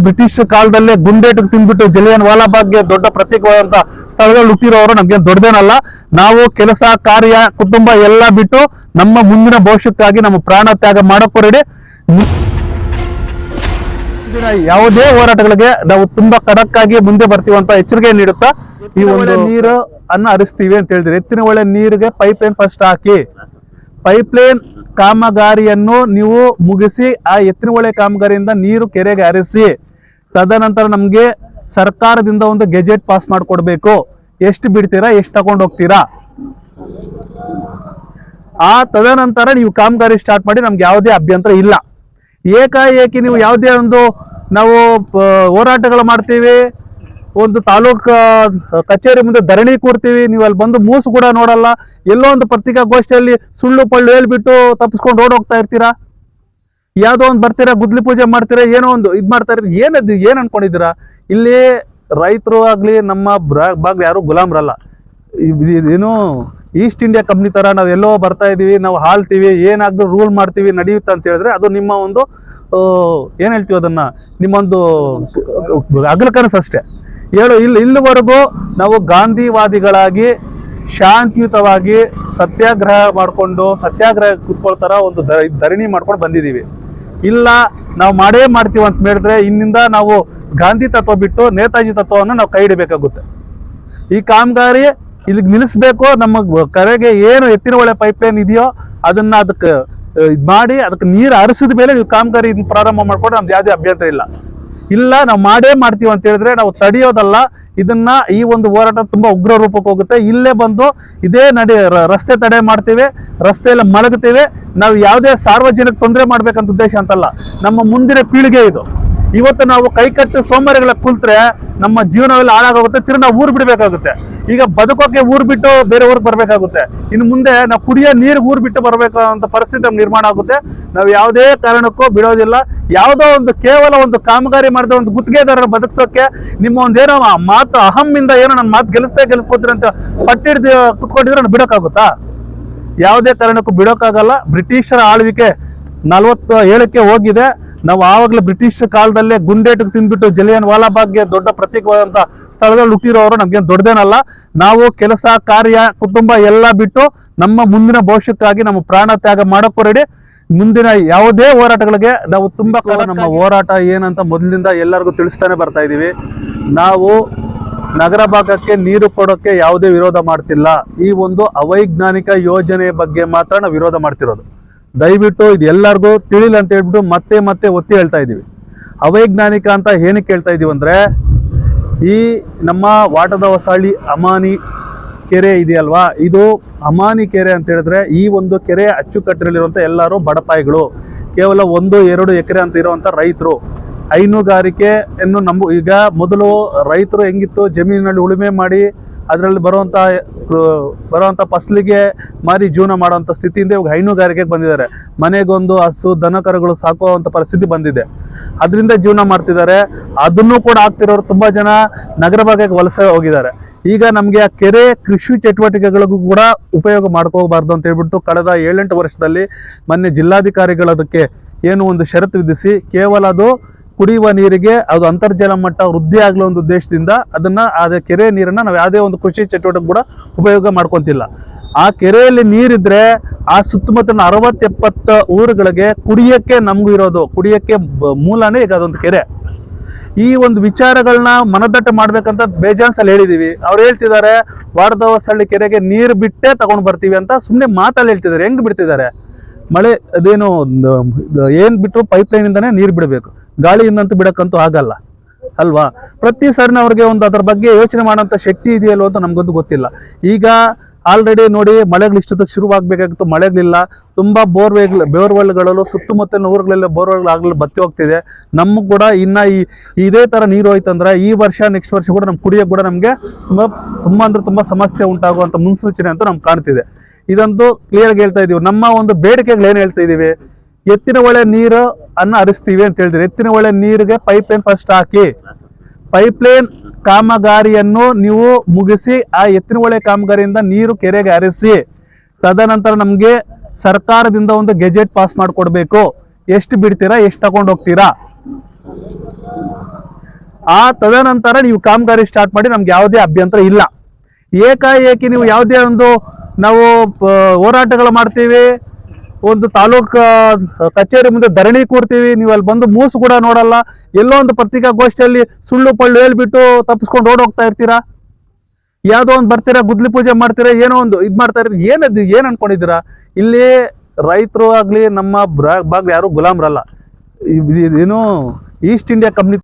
British ಕಾಲದಲ್ಲೇ ಗುಂಡೇಟು ತಿಂದ್ಬಿಟ್ಟು ಜಲಿಯನ್ ವಾಲಾಬಾಗ್ಗೆ ದೊಡ್ಡ ಪ್ರತೀಕವಾದಂತ ಸ್ಥಳಗಳು ಹುಟ್ಟಿರೋರು ನಮ್ಗೆ ದೊಡ್ಡದೇನಲ್ಲ. ನಾವು ಕೆಲಸ ಕಾರ್ಯ ಕುಟುಂಬ ಎಲ್ಲ ಬಿಟ್ಟು ನಮ್ಮ ಮುಂದಿನ ಭವಿಷ್ಯಕ್ಕಾಗಿ ನಮ್ಮ ಪ್ರಾಣ ತ್ಯಾಗ ಮಾಡಕ್ಕೂ ರೆಡಿ. ಯಾವುದೇ ಹೋರಾಟಗಳಿಗೆ ನಾವು ತುಂಬಾ ಖಡಕ್ ಆಗಿ ಮುಂದೆ ಬರ್ತೀವಂತ ಎಚ್ಚರಿಕೆ ನೀಡುತ್ತಾ ಈ ಒಂದು ನೀರು ಅನ್ನ ಹರಿಸ್ತೀವಿ ಅಂತ ಹೇಳಿದ್ರೆ, ಎತ್ತಿನ ಒಳ್ಳೆ ನೀರಿಗೆ ಪೈಪ್ ಲೈನ್ ಫಸ್ಟ್ ಹಾಕಿ, ಪೈಪ್ ಲೈನ್ ಕಾಮಗಾರಿಯನ್ನು ನೀವು ಮುಗಿಸಿ ಆ ಎತ್ತಿನ ಹೊಳೆ ಕಾಮಗಾರಿಯಿಂದ ನೀರು ಕೆರೆಗೆ ಹರಿಸಿ, ತದನಂತರ ನಮ್ಗೆ ಸರ್ಕಾರದಿಂದ ಒಂದು ಗೆಜೆಟ್ ಪಾಸ್ ಮಾಡಿಕೊಡ್ಬೇಕು. ಎಷ್ಟು ಬಿಡ್ತೀರಾ, ಎಷ್ಟು ತಗೊಂಡು ಹೋಗ್ತೀರಾ, ಆ ತದನಂತರ ನೀವು ಕಾಮಗಾರಿ ಸ್ಟಾರ್ಟ್ ಮಾಡಿ. ನಮ್ಗೆ ಯಾವುದೇ ಅಭ್ಯಂತರ ಇಲ್ಲ. ಏಕಾಏಕಿ ನೀವು ಯಾವುದೇ ಒಂದು ನಾವು ಹೋರಾಟಗಳು ಮಾಡ್ತೀವಿ, ಒಂದು ತಾಲೂಕು ಕಚೇರಿ ಮುಂದೆ ಧರಣಿ ಕೂರ್ತೀವಿ, ನೀವು ಅಲ್ಲಿ ಬಂದು ಮೂಸು ಕೂಡ ನೋಡಲ್ಲ, ಎಲ್ಲೋ ಒಂದು ಪತ್ರಿಕಾಗೋಷ್ಠಿಯಲ್ಲಿ ಸುಳ್ಳು ಪಳ್ಳು ಹೇಳ್ಬಿಟ್ಟು ತಪ್ಪಿಸ್ಕೊಂಡು ಓಡೋಗ್ತಾ ಇರ್ತೀರಾ. ಯಾವುದೋ ಒಂದು ಬರ್ತೀರಾ, ಗುದ್ಲಿ ಪೂಜೆ ಮಾಡ್ತೀರಾ, ಏನೋ ಒಂದು ಇದು ಮಾಡ್ತಾ ಇರ್ತೀರ. ಏನ್ ಅನ್ಕೊಂಡಿದ್ದೀರಾ? ಇಲ್ಲಿ ರೈತರು ಆಗ್ಲಿ ನಮ್ಮ ಬಾಗ್ಲಿ ಯಾರು ಗುಲಾಮ್ರಲ್ಲ. ಏನು ಈಸ್ಟ್ ಇಂಡಿಯಾ ಕಂಪ್ನಿ ತರ ನಾವು ಎಲ್ಲೋ ಬರ್ತಾ ಇದೀವಿ, ನಾವು ಆಳ್ತೀವಿ, ಏನಾದ್ರೂ ರೂಲ್ ಮಾಡ್ತೀವಿ, ನಡೆಯುತ್ತೆ ಅಂತ ಹೇಳಿದ್ರೆ ಅದು ನಿಮ್ಮ ಒಂದು ಏನ್ ಹೇಳ್ತೀವಿ ಅದನ್ನ, ನಿಮ್ಮೊಂದು ಹಗಲು ಕನಸು ಅಷ್ಟೇ. ಇಲ್ಲಿವರೆಗೂ ನಾವು ಗಾಂಧಿವಾದಿಗಳಾಗಿ ಶಾಂತಿಯುತವಾಗಿ ಸತ್ಯಾಗ್ರಹ ಮಾಡಿಕೊಂಡು ಸತ್ಯಾಗ್ರಹ ಕೂತ್ಕೊಳ್ತಾರ ಒಂದು ಧರಣಿ ಮಾಡ್ಕೊಂಡು ಬಂದಿದ್ದೀವಿ. ಇಲ್ಲ ನಾವು ಮಾಡೇ ಮಾಡ್ತೀವಿ ಅಂತ ಹೇಳಿದ್ರೆ ಇನ್ನಿಂದ ನಾವು ಗಾಂಧಿ ತತ್ವ ಬಿಟ್ಟು ನೇತಾಜಿ ತತ್ವವನ್ನು ನಾವು ಕೈ ಹಿಡಬೇಕಾಗುತ್ತೆ. ಈ ಕಾಮಗಾರಿ ಇಲ್ಲಿಗೆ ನಿಲ್ಲಿಸ್ಬೇಕು. ನಮ್ಮ ಕರೆಗೆ ಏನು ಎತ್ತಿನ ಹೊಳೆ ಪೈಪ್ ಲೈನ್ ಇದೆಯೋ ಅದನ್ನ ಅದಕ್ಕೆ ಇದು ಮಾಡಿ ಅದಕ್ಕೆ ನೀರು ಹರಿಸಿದ ಮೇಲೆ ನೀವು ಕಾಮಗಾರಿ ಇದನ್ನ ಪ್ರಾರಂಭ ಮಾಡ್ಕೊಂಡು ನಮ್ದು ಯಾವುದೇ ಅಭ್ಯಂತರ ಇಲ್ಲ. ಇಲ್ಲ ನಾವು ಮಾಡೇ ಮಾಡ್ತೀವಿ ಅಂತ ಹೇಳಿದ್ರೆ ನಾವು ತಡೆಯೋದಲ್ಲ. ಇದನ್ನ ಈ ಒಂದು ಹೋರಾಟ ತುಂಬಾ ಉಗ್ರ ರೂಪಕ್ಕೆ ಹೋಗುತ್ತೆ. ಇಲ್ಲೇ ಬಂದು ಇದೇ ರಸ್ತೆ ತಡೆ ಮಾಡ್ತೀವಿ, ರಸ್ತೆಯಲ್ಲಿ ಮಲಗ್ತೀವಿ. ನಾವು ಯಾವುದೇ ಸಾರ್ವಜನಿಕ ತೊಂದರೆ ಮಾಡ್ಬೇಕಂತ ಉದ್ದೇಶ ಅಂತಲ್ಲ, ನಮ್ಮ ಮುಂದಿನ ಪೀಳಿಗೆ ಇದು. ಇವತ್ತು ನಾವು ಕೈಕಟ್ಟು ಸೋಮಾರಿಗಳ ಕುಲ್ತ್ರೆ ನಮ್ಮ ಜೀವನವೆಲ್ಲ ಹಾಳಾಗೋಗುತ್ತೆ. ತಿರ್ಗಿ ನಾವು ಊರು ಬಿಡಬೇಕಾಗುತ್ತೆ. ಈಗ ಬದುಕೋಕೆ ಊರು ಬಿಟ್ಟು ಬೇರೆ ಊರಿಗೆ ಬರ್ಬೇಕಾಗುತ್ತೆ. ಇನ್ನು ಮುಂದೆ ನಾವು ಕುಡಿಯೋ ನೀರು ಊರು ಬಿಟ್ಟು ಬರ್ಬೇಕು ಅಂತ ಪರಿಸ್ಥಿತಿ ನಮ್ಗೆ ನಿರ್ಮಾಣ ಆಗುತ್ತೆ. ನಾವು ಯಾವುದೇ ಕಾರಣಕ್ಕೂ ಬಿಡೋದಿಲ್ಲ. ಯಾವುದೋ ಒಂದು ಕೇವಲ ಒಂದು ಕಾಮಗಾರಿ ಮಾಡಿದ ಒಂದು ಗುತ್ತಿಗೆದಾರರ ಬದುಕಿಸೋಕೆ ನಿಮ್ಮ ಒಂದೇನೋ ಮಾತು ಅಹಮ್ಮಿಂದ ಏನೋ ನನ್ನ ಮಾತು ಗೆಲ್ಲಿಸ್ಕೋತೀರಿ ಅಂತ ಪಟ್ಟಿಡ್ದು ಕುತ್ಕೊಂಡಿದ್ರೆ ನಾನು ಬಿಡೋಕ್ಕಾಗುತ್ತಾ? ಯಾವುದೇ ಕಾರಣಕ್ಕೂ ಬಿಡೋಕ್ಕಾಗಲ್ಲ. ಬ್ರಿಟಿಷರ ಆಳ್ವಿಕೆ 47ಕ್ಕೆ ಹೋಗಿದೆ. ನಾವು ಆವಾಗಲೇ ಬ್ರಿಟಿಷ್ ಕಾಲದಲ್ಲೇ ಗುಂಡೇಟು ತಿಂದ್ಬಿಟ್ಟು ಜಲಿಯನ್ ವಾಲಾಬಾಗ್ಗೆ ದೊಡ್ಡ ಪ್ರತೀಕವಾದಂತ ಸ್ಥಳಗಳು ಹುಟ್ಟಿರೋರು ನಮ್ಗೇನು ದೊಡ್ಡದೇನಲ್ಲ. ನಾವು ಕೆಲಸ ಕಾರ್ಯ ಕುಟುಂಬ ಎಲ್ಲ ಬಿಟ್ಟು ನಮ್ಮ ಮುಂದಿನ ಭವಿಷ್ಯಕ್ಕಾಗಿ ನಮ್ಮ ಪ್ರಾಣ ತ್ಯಾಗ ಮಾಡಕ್ಕೂ ರೆಡಿ. ಮುಂದಿನ ಯಾವುದೇ ಹೋರಾಟಗಳಿಗೆ ನಾವು ತುಂಬಾ ಕಾಲ ನಮ್ಮ ಹೋರಾಟ ಏನಂತ ಮೊದಲಿಂದ ಎಲ್ಲರಿಗೂ ತಿಳಿಸ್ತಾನೆ ಬರ್ತಾ ಇದೀವಿ. ನಾವು ನಗರ ಭಾಗಕ್ಕೆ ನೀರು ಕೊಡೋಕೆ ಯಾವುದೇ ವಿರೋಧ ಮಾಡ್ತಿಲ್ಲ. ಈ ಒಂದು ಅವೈಜ್ಞಾನಿಕ ಯೋಜನೆ ಬಗ್ಗೆ ಮಾತ್ರ ನಾವು ವಿರೋಧ ಮಾಡ್ತಿರೋದು. ದಯವಿಟ್ಟು ಇದು ಎಲ್ಲರಿಗೂ ತಿಳಿಲ್ಲ ಅಂತ ಹೇಳ್ಬಿಟ್ಟು ಮತ್ತೆ ಒತ್ತಿ ಹೇಳ್ತಾ ಇದ್ದೀವಿ. ಅವೈಜ್ಞಾನಿಕ ಅಂತ ಏನಕ್ಕೆ ಹೇಳ್ತಾ ಇದೀವಿ ಅಂದ್ರೆ, ಈ ನಮ್ಮ ವಾಟದ ಹೊಸಳ್ಳಿ ಅಮಾನಿ ಕೆರೆ ಇದೆಯಲ್ವಾ, ಇದು ಅಮಾನಿ ಕೆರೆ ಅಂತ ಹೇಳಿದ್ರೆ ಈ ಒಂದು ಕೆರೆ ಅಚ್ಚುಕಟ್ಟರಲ್ಲಿರುವಂಥ ಎಲ್ಲರೂ ಬಡಪಾಯಿಗಳು, ಕೇವಲ 1-2 ಎಕರೆ ಅಂತ ಇರುವಂಥ ರೈತರು. ಹೈನುಗಾರಿಕೆಯನ್ನು ಈಗ ಮೊದಲು ರೈತರು ಹೆಂಗಿತ್ತು, ಜಮೀನಿನಲ್ಲಿ ಉಳುಮೆ ಮಾಡಿ ಅದರಲ್ಲಿ ಬರುವಂಥ ಫಸಲಿಗೆ ಮಾರಿ ಜೀವನ ಮಾಡುವಂಥ ಸ್ಥಿತಿಯಿಂದ ಇವಾಗ ಹೈನುಗಾರಿಕೆಗೆ ಬಂದಿದ್ದಾರೆ. ಮನೆಗೊಂದು ಹಸು ದನ ಕರುಗಳು ಸಾಕುವಂಥ ಪರಿಸ್ಥಿತಿ ಬಂದಿದೆ. ಅದರಿಂದ ಜೀವನ ಮಾಡ್ತಿದ್ದಾರೆ. ಅದನ್ನು ಕೂಡ ಆಗ್ತಿರೋರು ತುಂಬ ಜನ ನಗರ ಭಾಗಕ್ಕೆ ವಲಸೆ ಹೋಗಿದ್ದಾರೆ. ಈಗ ನಮಗೆ ಆ ಕೆರೆ ಕೃಷಿ ಚಟುವಟಿಕೆಗಳಿಗೂ ಕೂಡ ಉಪಯೋಗ ಮಾಡ್ಕೋಬಾರ್ದು ಅಂತ ಹೇಳ್ಬಿಟ್ಟು ಕಳೆದ 7-8 ವರ್ಷದಲ್ಲಿ ಮೊನ್ನೆ ಜಿಲ್ಲಾಧಿಕಾರಿಗಳು ಅದಕ್ಕೆ ಏನು ಒಂದು ಷರತ್ತು ವಿಧಿಸಿ, ಕೇವಲ ಅದು ಕುಡಿಯುವ ನೀರಿಗೆ ಅದು ಅಂತರ್ಜಲ ಮಟ್ಟ ವೃದ್ಧಿ ಆಗಲು ಒಂದು ಉದ್ದೇಶದಿಂದ ಅದೇ ಕೆರೆ ನೀರನ್ನ ನಾವು ಯಾವುದೇ ಒಂದು ಕೃಷಿ ಚಟುವಟಿಕೆ ಕೂಡ ಉಪಯೋಗ ಮಾಡ್ಕೊಂತಿಲ್ಲ. ಆ ಕೆರೆಯಲ್ಲಿ ನೀರಿದ್ರೆ ಆ ಸುತ್ತಮುತ್ತಲಿನ 60-70 ಊರುಗಳಿಗೆ ಕುಡಿಯಕ್ಕೆ ನಮಗೂ ಇರೋದು, ಕುಡಿಯಕ್ಕೆ ಮೂಲನೇ ಈಗ ಅದೊಂದು ಕೆರೆ. ಈ ಒಂದು ವಿಚಾರಗಳನ್ನ ಮನದಟ್ಟು ಮಾಡ್ಬೇಕಂತ ಬೇಜಾನ್ಸಲ್ಲಿ ಹೇಳಿದೀವಿ. ಅವ್ರು ಹೇಳ್ತಿದ್ದಾರೆ ವಾರದ ಹೊಸಳ್ಳಿ ಕೆರೆಗೆ ನೀರು ಬಿಟ್ಟೇ ತಗೊಂಡು ಬರ್ತೀವಿ ಅಂತ ಸುಮ್ಮನೆ ಮಾತಲ್ಲಿ ಹೇಳ್ತಿದ್ದಾರೆ. ಹೆಂಗ್ ಬಿಡ್ತಿದ್ದಾರೆ? ಮಳೆ ಅದೇನು ಏನ್ ಬಿಟ್ಟರು ಪೈಪ್ ಲೈನ್ ಇಂದಾನೆ ನೀರು ಬಿಡಬೇಕು, ಗಾಳಿಯಿಂದಂತೂ ಬಿಡಕ್ಕಂತೂ ಆಗಲ್ಲ ಅಲ್ವಾ? ಪ್ರತಿ ಸಾರಿನ ಅವ್ರಿಗೆ ಒಂದು ಅದರ ಬಗ್ಗೆ ಯೋಚನೆ ಮಾಡೋಂಥ ಶಕ್ತಿ ಇದೆಯಲ್ವ ಅಂತ ನಮ್ಗೊಂದು ಗೊತ್ತಿಲ್ಲ. ಈಗ ಆಲ್ರೆಡಿ ನೋಡಿ ಮಳೆಗಳು ಇಷ್ಟೊತ್ತಿಗೆ ಶುರುವಾಗಬೇಕಾಗಿತ್ತು, ಮಳೆಗಳಿಲ್ಲ. ತುಂಬಾ ಬೋರ್ವೆಲ್ಗಳಲ್ಲೂ ಸುತ್ತಮುತ್ತಲಿನ ಊರುಗಳೆಲ್ಲ ಬೋರ್ವೆಲ್ ಆಗಲಿ ಬತ್ತಿ ಹೋಗ್ತಿದೆ. ನಮ್ಗೆ ಕೂಡ ಇನ್ನ ಇದೇ ತರ ನೀರು ಹೋಯ್ತಂದ್ರೆ ಈ ವರ್ಷ ನೆಕ್ಸ್ಟ್ ವರ್ಷ ಕೂಡ ನಮ್ಗೆ ಕುಡಿಯೋಕೆ ಕೂಡ ನಮಗೆ ತುಂಬಾ ಅಂದ್ರೆ ತುಂಬಾ ಸಮಸ್ಯೆ ಉಂಟಾಗುವಂತ ಮುನ್ಸೂಚನೆ ಅಂತೂ ನಮ್ಗೆ ಕಾಣ್ತಿದೆ. ಇದಂತೂ ಕ್ಲಿಯರ್ ಆಗಿ ಹೇಳ್ತಾ ಇದೀವಿ. ನಮ್ಮ ಒಂದು ಬೇಡಿಕೆಗಳು ಏನು ಹೇಳ್ತಾ ಇದೀವಿ, ಎತ್ತಿನ ಹೊಳೆ ನೀರು ಅನ್ನ ಹರಿಸ್ತೀವಿ ಅಂತ ಹೇಳ್ತೀವಿ. ಎತ್ತಿನ ಹೊಳೆ ನೀರಿಗೆ ಪೈಪ್ ಲೈನ್ ಫಸ್ಟ್ ಹಾಕಿ, ಪೈಪ್ ಲೈನ್ ಕಾಮಗಾರಿಯನ್ನು ನೀವು ಮುಗಿಸಿ ಆ ಎತ್ತಿನ ಹೊಳೆ ಕಾಮಗಾರಿಯಿಂದ ನೀರು ಕೆರೆಗೆ ಹರಿಸಿ, ತದನಂತರ ನಮ್ಗೆ ಸರ್ಕಾರದಿಂದ ಒಂದು ಗೆಜೆಟ್ ಪಾಸ್ ಮಾಡಿಕೊಡ್ಬೇಕು. ಎಷ್ಟು ಬಿಡ್ತೀರಾ, ಎಷ್ಟು ತಗೊಂಡು ಹೋಗ್ತೀರಾ, ಆ ತದನಂತರ ನೀವು ಕಾಮಗಾರಿ ಸ್ಟಾರ್ಟ್ ಮಾಡಿ ನಮ್ಗೆ ಯಾವುದೇ ಅಭ್ಯಂತರ ಇಲ್ಲ. ಏಕಾಏಕಿ ನೀವು ಯಾವುದೇ ಒಂದು ನಾವು ಹೋರಾಟಗಳು ಮಾಡ್ತೀವಿ, ಒಂದು ತಾಲೂಕ್ ಕಚೇರಿ ಮುಂದೆ ಧರಣಿ ಕೂರ್ತೀವಿ, ನೀವು ಅಲ್ಲಿ ಬಂದು ಮೂಸು ಕೂಡ ನೋಡಲ್ಲ, ಎಲ್ಲೋ ಒಂದು ಪತ್ರಿಕಾಗೋಷ್ಠಿಯಲ್ಲಿ ಸುಳ್ಳು ಪಳ್ಳು ಹೇಳ್ಬಿಟ್ಟು ತಪ್ಪಿಸ್ಕೊಂಡು ಓಡೋಗ್ತಾ ಇರ್ತೀರಾ. ಯಾವುದೋ ಒಂದು ಬರ್ತೀರಾ, ಗುದ್ಲಿ ಪೂಜೆ ಮಾಡ್ತೀರಾ, ಏನೋ ಒಂದು ಇದು ಮಾಡ್ತಾ ಇರ್ತೀರಿ. ಏನ್ ಅನ್ಕೊಂಡಿದ್ದೀರಾ? ಇಲ್ಲಿ ರೈತರು ಆಗ್ಲಿ ನಮ್ಮ ಭಾಗ ಯಾರು ಗುಲಾಮ್ರಲ್ಲ. ಏನು ಈಸ್ಟ್ ಇಂಡಿಯಾ ಕಂಪ್ನಿ